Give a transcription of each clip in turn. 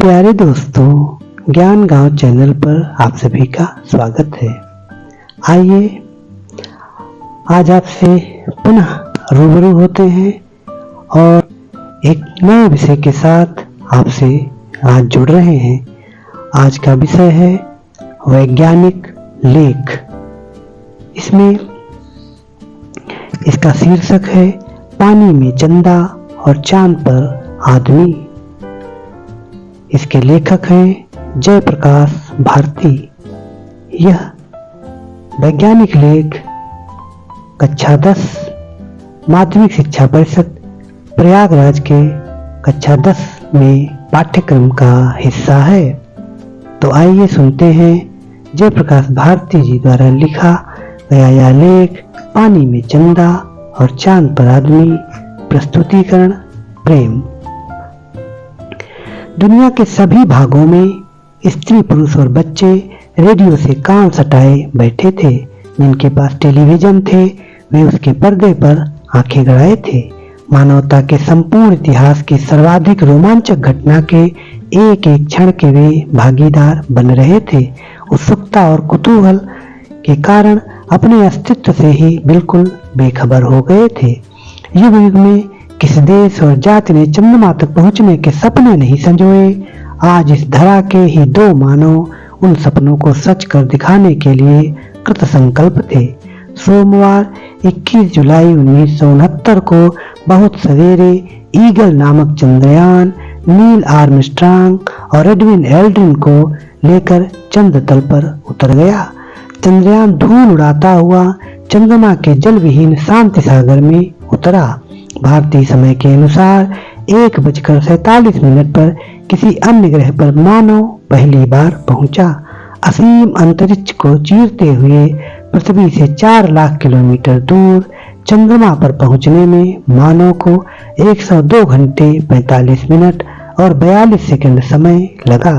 प्यारे दोस्तों, ज्ञान गांव चैनल पर आप सभी का स्वागत है। आइए आज आपसे पुनः रूबरू होते हैं और एक नए विषय के साथ आपसे आज जुड़ रहे हैं। आज का विषय है वैज्ञानिक लेख। इसमें इसका शीर्षक है पानी में चंदा और चांद पर आदमी। इसके लेखक हैं जयप्रकाश भारती। यह वैज्ञानिक लेख कक्षा 10 माध्यमिक शिक्षा परिषद प्रयागराज के कक्षा 10 में पाठ्यक्रम का हिस्सा है। तो आइए सुनते हैं जयप्रकाश भारती जी द्वारा लिखा गया यह लेख पानी में चंदा और चांद पर आदमी। प्रस्तुतिकरण प्रेम। दुनिया के सभी भागों में स्त्री, पुरुष और बच्चे रेडियो से कान सटाए बैठे थे। जिनके पास टेलीविजन थे वे उसके पर्दे पर आंखें गड़ाए थे। मानवता के संपूर्ण इतिहास की सर्वाधिक रोमांचक घटना के एक एक क्षण के वे भागीदार बन रहे थे। उत्सुकता और कुतूहल के कारण अपने अस्तित्व से ही बिल्कुल बेखबर हो गए थे। युग युग में किस देश और जाति ने चंद्रमा तक पहुंचने के सपने नहीं संजोए। आज इस धरा के ही दो मानव उन सपनों को सच कर दिखाने के लिए कृत संकल्प थे। सोमवार 21 जुलाई 1969 को बहुत सवेरे ईगल नामक चंद्रयान नील आर्मस्ट्रांग और एडविन एल्ड्रिन को लेकर चंद्र तल पर उतर गया। चंद्रयान धूल उड़ाता हुआ चंद्रमा के जल विहीन शांति सागर में उतरा। भारतीय समय के अनुसार 1:47 पर किसी अन्य ग्रह पर मानव पहली बार पहुंचा। असीम अंतरिक्ष को चीरते हुए पृथ्वी से 4 लाख किलोमीटर दूर चंद्रमा पर पहुंचने में मानव को 102 घंटे 45 मिनट और 42 सेकंड समय लगा।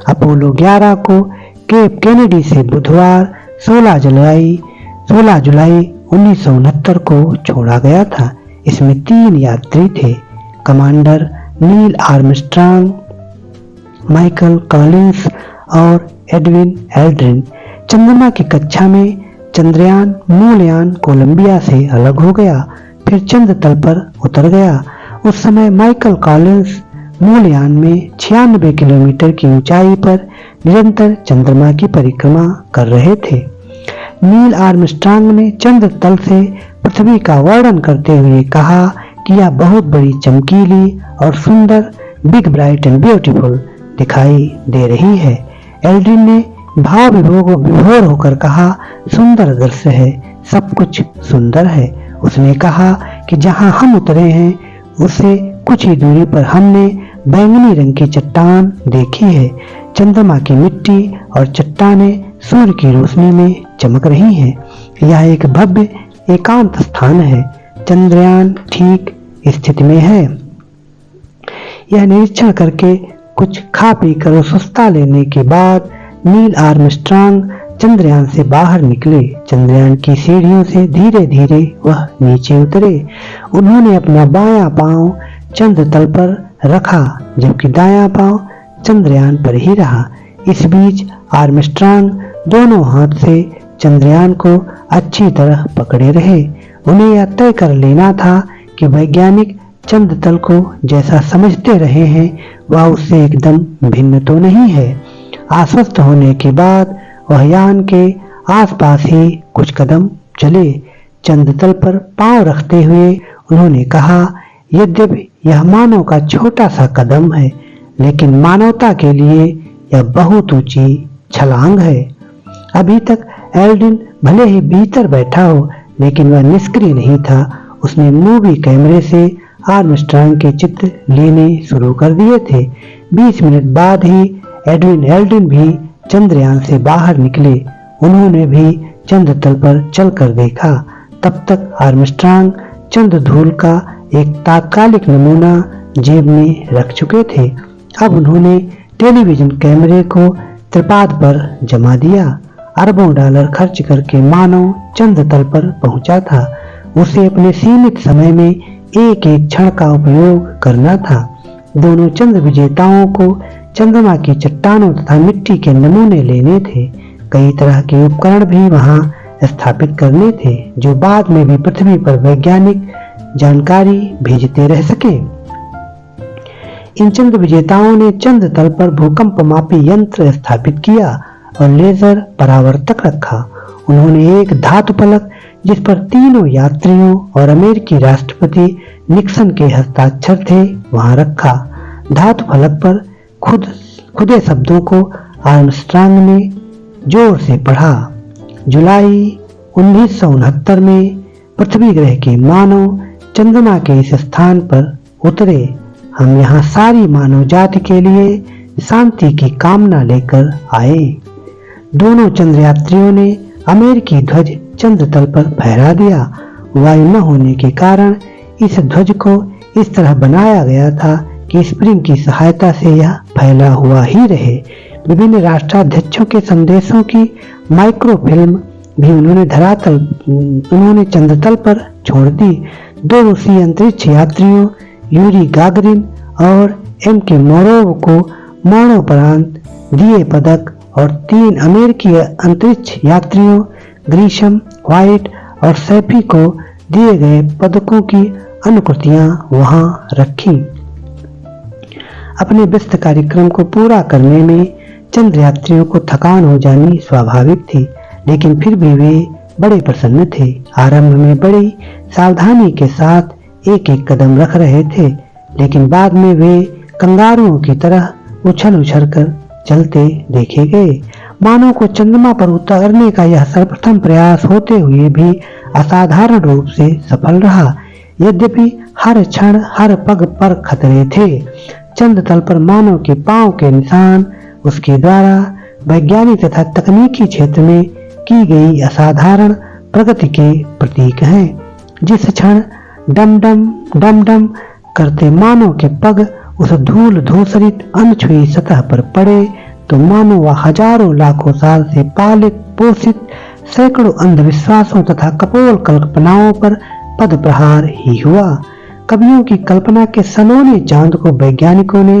अपोलो 11 को केप केनेडी से बुधवार 16 जुलाई 1969 को छोड़ा गया था। इसमें 3 यात्री थे, commander Neil Armstrong, Michael Collins और एडविन एल्ड्रिन। चंद्रमा की कक्षा में चंद्रयान मूलयान कोलंबिया से अलग हो गया, फिर चंद्र तल पर उतर गया। उस समय माइकल कॉलिंस मूलयान में 96 किलोमीटर की ऊंचाई पर निरंतर चंद्रमा की परिक्रमा कर रहे थे। नील आर्मस्ट्रांग ने चंद्र तल से पृथ्वी का वर्णन करते हुए कहा कि यह बहुत बड़ी, चमकीली और सुंदर, बिग ब्राइट एंड ब्यूटीफुल दिखाई दे रही है। एल्ड्रिन ने भाव विभोर होकर कहा, सुंदर दृश्य है, सब कुछ सुंदर है। उसने कहा कि जहां हम उतरे हैं उससे कुछ ही दूरी पर हमने बैंगनी रंग की चट्टान देखी है। चंद्रमा की मिट्टी और चट्टानें सूर्य की रोशनी में चमक रही हैं। यह एक भव्य एकांत स्थान है। चंद्रयान ठीक स्थिति में है। यह निरीक्षण करके कुछ खा पी कर सुस्ता लेने के बाद नील आर्मस्ट्रांग चंद्रयान से बाहर निकले। चंद्रयान की सीढ़ियों से धीरे धीरे वह नीचे उतरे। उन्होंने अपना बायां पांव चंद्र तल पर रखा जबकि दायां पांव चंद्रयान पर ही रहा। इस बीच आर्मस्ट्रांग दोनों हाथ से चंद्रयान को अच्छी तरह पकड़े रहे। उन्हें यह तय कर लेना था कि वैज्ञानिक चंद्र तल को जैसा समझते रहे हैं वह उससे एकदम भिन्न तो नहीं है। आश्वस्त होने के बाद वह यान के आसपास ही कुछ कदम चले। चंद्र तल पर पांव रखते हुए उन्होंने कहा, यद्यपि यह मानव का छोटा सा कदम है, लेकिन मानवता के लिए यह बहुत ऊंची छलांग है। अभी तक एल्ड्रिन भले ही भीतर बैठा हो, लेकिन वह निष्क्रिय नहीं था। उसने मूवी कैमरे से आर्मस्ट्रांग के चित्र लेने शुरू कर दिए थे। 20 मिनट बाद ही एडविन एल्ड्रिन भी चंद्रयान से बाहर निकले। उन्होंने भी चंद्र तल पर चलकर देखा। तब तक आर्मस्ट्रांग चंद्र धूल का एक तात्कालिक नमूना जेब में रख चुके थे। अब उन्होंने टेलीविजन कैमरे को त्रिपाद पर जमा दिया। अरबों डॉलर खर्च करके मानव चंद्र तल पर पहुंचा था। उसे अपने सीमित समय में एक एक क्षण का उपयोग करना था। दोनों चंद्र विजेताओं को चंद्रमा की चट्टानों तथा मिट्टी के नमूने लेने थे। कई तरह के उपकरण भी वहां स्थापित करने थे जो बाद में भी पृथ्वी पर वैज्ञानिक जानकारी भेजते रह सके। इन चंद्र विजेताओं ने चंद्र तल पर भूकंप मापी यंत्र स्थापित किया और लेजर परावर्तक रखा। उन्होंने एक धातु फलक जिस पर तीनों यात्रियों और अमेरिकी राष्ट्रपति निक्सन के हस्ताक्षर थे वहां रखा। धातु फलक पर खुदे शब्दों को आर्मस्ट्रांग ने जोर से पढ़ा। जुलाई 1969 में पृथ्वी ग्रह के मानव चंद्रमा के इस स्थान पर उतरे। हम यहाँ सारी मानव जाति के लिए शांति की कामना लेकर आए। दोनों चंद्र यात्रियों ने अमेरिकी ध्वज चंद्र तल पर फहरा दिया। वायु न होने के कारण इस ध्वज को इस तरह बनाया गया था कि स्प्रिंग की सहायता से यह फैला हुआ ही रहे। विभिन्न राष्ट्राध्यक्षों के संदेशों की माइक्रोफिल्म भी उन्होंने चंद्र तल पर छोड़ दी। 2 रूसी अंतरिक्ष यात्रियों यूरी गागरिन और M.K. मोरोव को मरणोपरांत दिए पदक और 3 अमेरिकी अंतरिक्ष यात्रियों ग्रीशम, व्हाइट और सैफी को दिए गए पदकों की अनुकृतियां वहां रखी। अपने व्यस्त कार्यक्रम को पूरा करने में चंद्र यात्रियों को थकान हो जानी स्वाभाविक थी, लेकिन फिर भी वे बड़े प्रसन्न थे। आरंभ में बड़ी सावधानी के साथ एक एक कदम रख रहे थे, लेकिन बाद में वे कंगारुओं की तरह उछल उछल कर चलते देखे गए। मानव को चंद्रमा पर उतरने का यह सर्वप्रथम प्रयास होते हुए भी असाधारण रूप से सफल रहा। यद्यपि हर क्षण हर पग पर खतरे थे। चंद्र तल पर मानव के पांव के निशान उसके द्वारा वैज्ञानिक तथा तकनीकी क्षेत्र में की गई असाधारण प्रगति के प्रतीक हैं। जिस क्षण डम डम करते मानव के पग उस धूल धूसरित अनछुई सतह पर पड़े तो मानो वह हजारों लाखों साल से पालित पोषित सैकड़ों अंधविश्वासों तथा कपोल कल्पनाओं पर पद प्रहार ही हुआ। कवियों की कल्पना के सलोने चांद को वैज्ञानिकों ने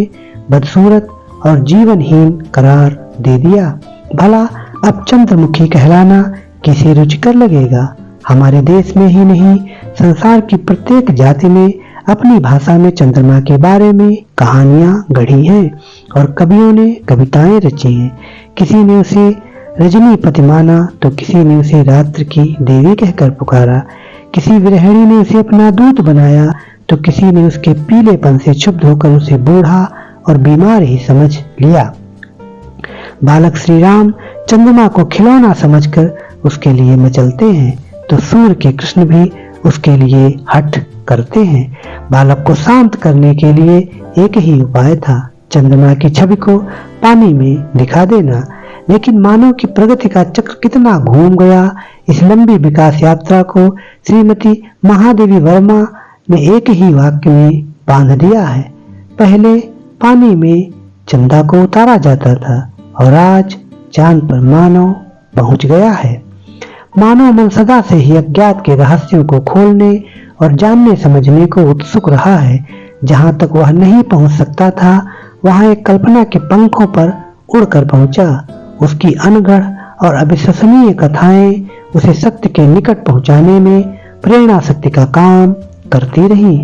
बदसूरत और जीवनहीन करार दे दिया। भला अब चंद्रमुखी कहलाना किसे रुचिकर लगेगा। हमारे देश में ही नहीं, संसार की प्रत्येक जाति ने अपनी भाषा में चंद्रमा के बारे में कहानियां गढ़ी हैं और कवियों ने कविताएं रची हैं। किसी ने उसे रजनीपति माना तो किसी ने उसे रात्रि की देवी कहकर पुकारा। किसी गृहिणी ने उसे अपना दूत बनाया तो किसी ने उसके पीलेपन से क्षुब्ध होकर उसे बूढ़ा और बीमार ही समझ लिया। बालक श्री राम चंद्रमा को खिलौना समझकर उसके लिए मचलते हैं तो सूर्य के कृष्ण भी उसके लिए हठ करते हैं। बालक को शांत करने के लिए एक ही उपाय था, चंद्रमा की छवि को पानी में दिखा देना। लेकिन मानव की प्रगति का चक्र कितना घूम गया। इस लंबी विकास यात्रा को श्रीमती महादेवी वर्मा ने एक ही वाक्य में बांध दिया है। पहले पानी में चंदा को उतारा जाता था और आज चांद पर मानव पहुंच गया है। मानव मन सदा से ही अज्ञात के रहस्यों को खोलने और जानने समझने को उत्सुक रहा है। जहां तक वह नहीं पहुंच सकता था वहां एक कल्पना के पंखों पर उड़कर पहुंचा। उसकी अनगढ़ और अविश्वसनीय कथाएं उसे सत्य के निकट पहुंचाने में प्रेरणा शक्ति का काम करती रही।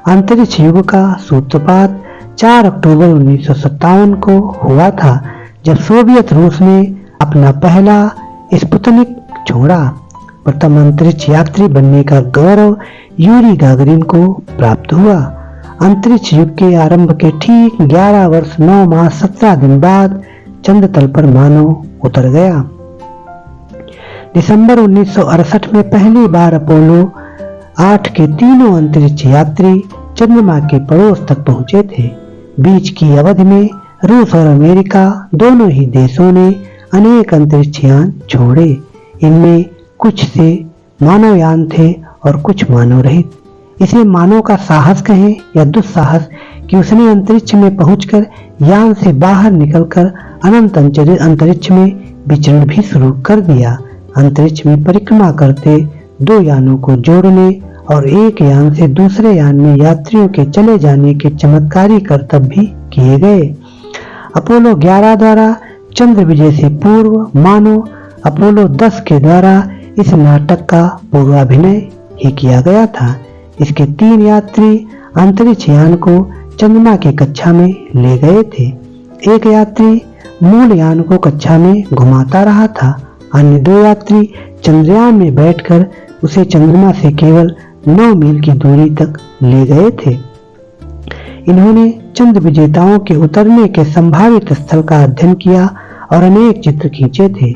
अंतरिक्ष युग का सूत्रपात 4 अक्टूबर 1957 को हुआ था, जब सोवियत रूस ने अपना पहला स्पुतनिक छोड़ा। प्रथम अंतरिक्ष यात्री बनने का गौरव यूरी गागरिन को प्राप्त हुआ। अंतरिक्ष युग के आरंभ के ठीक 11 वर्ष 9 माह 17 दिन बाद चंद्र तल पर मानव उतर गया। दिसंबर 1968 में पहली बार अपोलो 8 के तीनों अंतरिक्ष यात्री चंद्रमा के पड़ोस तक पहुंचे थे। बीच की अवधि में रूस और अमेरिका दोनों ही देशों ने अनेक अंतरिक्ष यान छोड़े। इनमें कुछ से मानवयान थे और कुछ मानव रहित। इसे मानव का साहस कहें या दुस्साहस कि उसने अंतरिक्ष में पहुंचकर यान से बाहर निकलकर अनंत अंतरिक्ष में विचरण भी शुरू कर दिया। अंतरिक्ष में परिक्रमा करते 2 यानों को जोड़ने और एक यान से दूसरे यान में यात्रियों के चले जाने के चमत्कारी करतब भी किए गए। अपोलो 11 द्वारा चंद्र विजय से पूर्व मानो अपोलो 10 के द्वारा इस नाटक का पूर्वाभिनय ही किया गया था। इसके 3 यात्री अंतरिक्ष यान को चंद्रमा की कक्षा में ले गए थे। एक यात्री मूल यान को कक्षा में घुमाता रहा था। अन्य 2 यात्री चंद्रयान में बैठकर उसे चंद्रमा से केवल 9 मील की दूरी तक ले गए थे। इन्होंने चंद्र विजेताओं के उतरने के संभावित स्थल का अध्ययन किया और अनेक चित्र खींचे थे।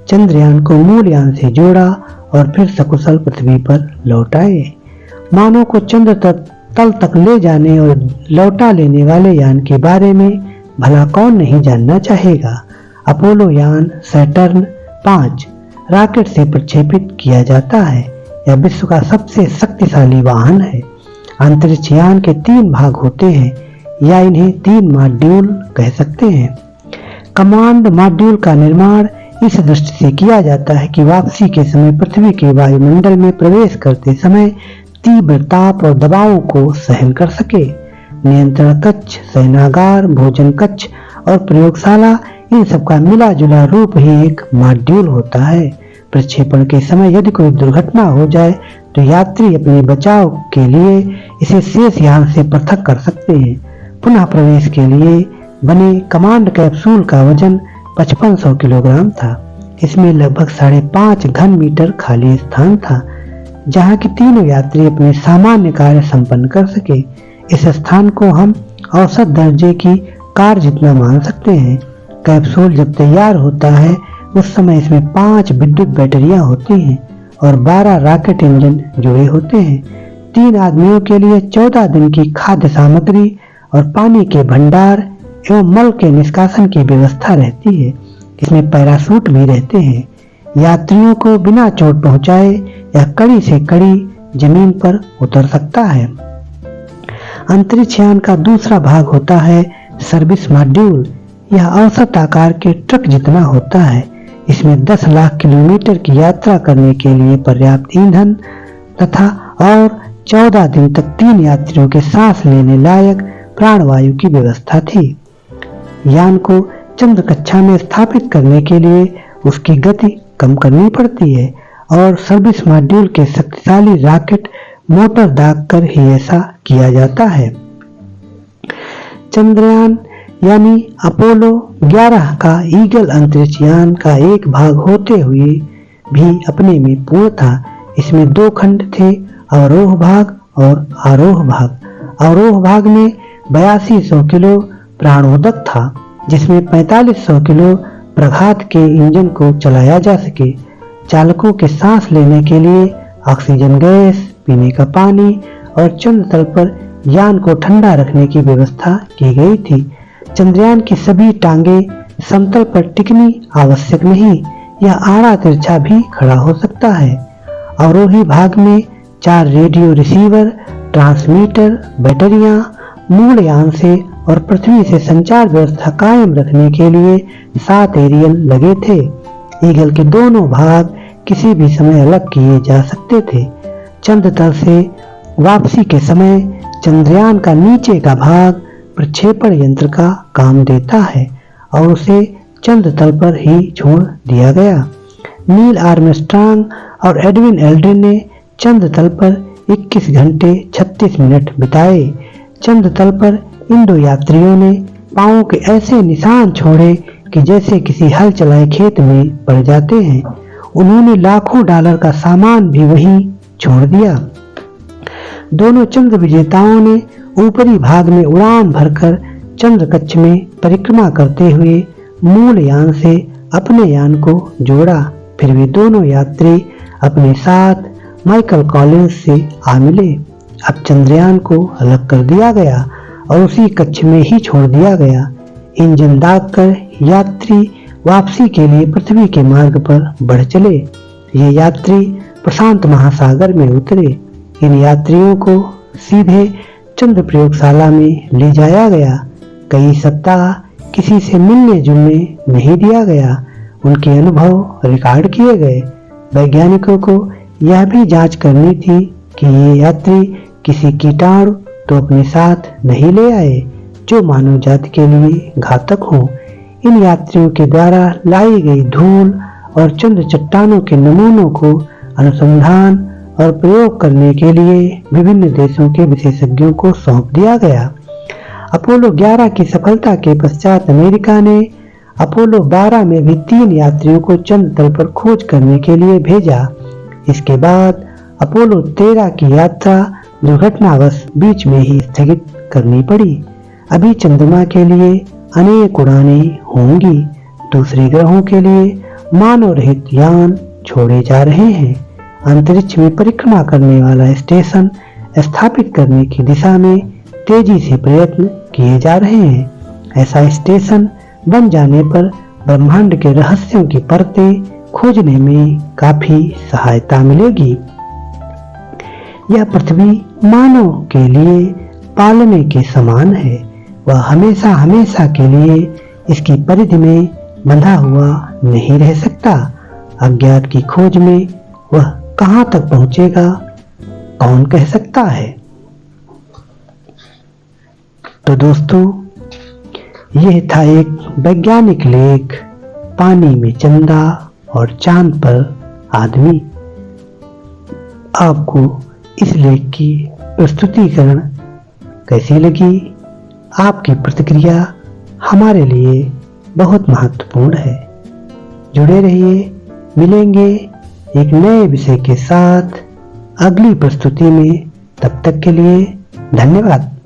चंद्रयान को मूल यान से जोड़ा और फिर सकुशल पृथ्वी पर लौटाए। मानव को चंद्र तल तक ले जाने और लौटा लेने वाले यान के बारे में भला कौन नहीं जानना चाहेगा। अपोलो यान सैटर्न 5 रॉकेट से प्रक्षेपित किया जाता है। यह विश्व का सबसे शक्तिशाली वाहन है। अंतरिक्ष यान के 3 भाग होते हैं या इन्हें 3 मॉड्यूल कह सकते हैं। कमांड मॉड्यूल का निर्माण इस दृष्टि से किया जाता है कि वापसी के समय पृथ्वी के वायुमंडल में प्रवेश करते समय तीव्र ताप और दबावों को सहन कर सके। नियंत्रण कक्ष, शयनागार, भोजन कक्ष और प्रयोगशाला इन सब का मिला जुला रूप ही एक मॉड्यूल होता है। प्रक्षेपण के समय यदि कोई दुर्घटना हो जाए तो यात्री अपने बचाव के लिए इसे शेष यान से पृथक कर सकते हैं। पुनः प्रवेश के लिए बने कमांड कैप्सूल का वजन 5500 किलोग्राम था। इसमें लगभग 5.5 घन मीटर खाली स्थान था जहां कि तीनों यात्री अपने सामान्य कार्य संपन्न कर सके। इस स्थान को हम औसत दर्जे की कार जितना मान सकते हैं। कैप्सूल जब तैयार होता है उस समय इसमें 5 विद्युत बैटरियां होती हैं और 12 रॉकेट इंजन जुड़े होते हैं। 3 आदमियों के लिए 14 दिन की खाद्य सामग्री और पानी के भंडार एवं मल के निष्कासन की व्यवस्था रहती है। इसमें पैराशूट भी रहते हैं। यात्रियों को बिना चोट पहुंचाए या कड़ी से कड़ी जमीन पर उतर सकता है। अंतरिक्ष यान का दूसरा भाग होता है सर्विस मॉड्यूल। यह औसत आकार के ट्रक जितना होता है। इसमें 10 लाख किलोमीटर की यात्रा करने के लिए पर्याप्त ईंधन तथा और 14 दिन तक 3 यात्रियों के सांस लेने लायक प्राणवायु की व्यवस्था थी। यान को चंद्र कक्षा में स्थापित करने के लिए उसकी गति कम करनी पड़ती है और सर्विस मॉड्यूल के शक्तिशाली रॉकेट मोटर दागकर ही ऐसा किया जाता है। चंद्रयान यानी अपोलो 11 का ईगल अंतरिक्ष यान का एक भाग होते हुए भी अपने में पूर्ण था। इसमें 2 खंड थे, अवरोह भाग और आरोह भाग। अवरोह भाग में 8200 किलो प्राणोदक था जिसमें 4500 किलो प्रघात के इंजन को चलाया जा सके। चालकों के सांस लेने के लिए ऑक्सीजन गैस, पीने का पानी और चंद्र तल पर यान को ठंडा रखने की व्यवस्था की गई थी। चंद्रयान की सभी टांगे समतल पर टिकनी आवश्यक नहीं, यह आड़ा तिरछा भी खड़ा हो सकता है। अवरोही भाग में 4 रेडियो रिसीवर, ट्रांसमीटर, बैटरियां मूल यान से और पृथ्वी से संचार व्यवस्था कायम रखने के लिए 7 एरियल लगे थे। ईगल के दोनों भाग किसी भी समय अलग किए जा सकते थे। चंद्र तल से वापसी के समय चंद्रयान का नीचे का भाग प्रक्षेपण यंत्र का काम देता है और उसे चंद्र तल पर ही छोड़ दिया गया। नील आर्मस्ट्रांग और एडविन एल्ड्रिन ने चंद्र तल पर 21 घंटे 36 मिनट बिताए। चंद्र तल पर इन 2 यात्रियों ने पांवों के ऐसे निशान छोड़े कि जैसे किसी हल चलाए खेत में पड़ जाते हैं। उन्होंने लाखों डॉलर का सामान भी वहीं छोड़ दिया। दोनों चंद्र विजेताओं ने ऊपरी भाग में उड़ान भरकर चंद्र कक्ष में परिक्रमा करते हुए मूल यान से अपने यान को जोड़ा। फिर वे दोनों यात्री अपने साथ माइकल कॉलिंस से आ मिले। अब चंद्रयान को अलग कर दिया गया और उसी कक्ष में ही छोड़ दिया गया। इंजन दागकर यात्री वापसी के लिए पृथ्वी के मार्ग पर बढ़ चले। ये यात्री प्रशांत महासागर में उतरे। इन यात्रियों को सीधे चंद्र प्रयोगशाला में ले जाया गया। कई सप्ताह किसी से मिलने जुलने नहीं दिया गया। उनके अनुभव रिकॉर्ड किए गए। वैज्ञानिकों को यह भी जांच करनी थी कि ये यात्री किसी कीटाणु तो अपने साथ नहीं ले आए। जो मानव जाति के लिए घातक हो। इन यात्रियों के द्वारा लाई गई धूल और चंद चट्टानों के नमूनों को अनुसंधान और प्रयोग करने के लिए विभिन्न देशों के विशेषज्ञों को सौंप दिया गया। अपोलो 11 की सफलता के पश्चात अमेरिका ने अपोलो 12 में भी 3 यात्रियों को चंद्र तल पर खोज करने के लिए भेजा। इसके बाद अपोलो 13 की यात्रा दुर्घटनावश बीच में ही स्थगित करनी पड़ी। अभी चंद्रमा के लिए अनेक उड़ानें होंगी। दूसरे ग्रहों के लिए मानव रहित यान छोड़े जा रहे हैं। अंतरिक्ष में परिक्रमा करने वाला स्टेशन स्थापित करने की दिशा में तेजी से प्रयत्न किए जा रहे हैं। ऐसा स्टेशन बन जाने पर ब्रह्मांड के रहस्यों की परतें खोजने में काफी सहायता मिलेगी। यह पृथ्वी मानव के लिए पालने के समान है। वह हमेशा हमेशा के लिए इसकी परिधि में बंधा हुआ नहीं रह सकता। अज्ञात की खोज में वह कहां तक पहुंचेगा, कौन कह सकता है। तो दोस्तों, यह था एक वैज्ञानिक लेख, पानी में चंदा और चांद पर आदमी। आपको इस लेख की प्रस्तुतिकरण कैसी लगी? आपकी प्रतिक्रिया हमारे लिए बहुत महत्वपूर्ण है। जुड़े रहिए, मिलेंगे एक नए विषय के साथ अगली प्रस्तुति में। तब तक के लिए धन्यवाद।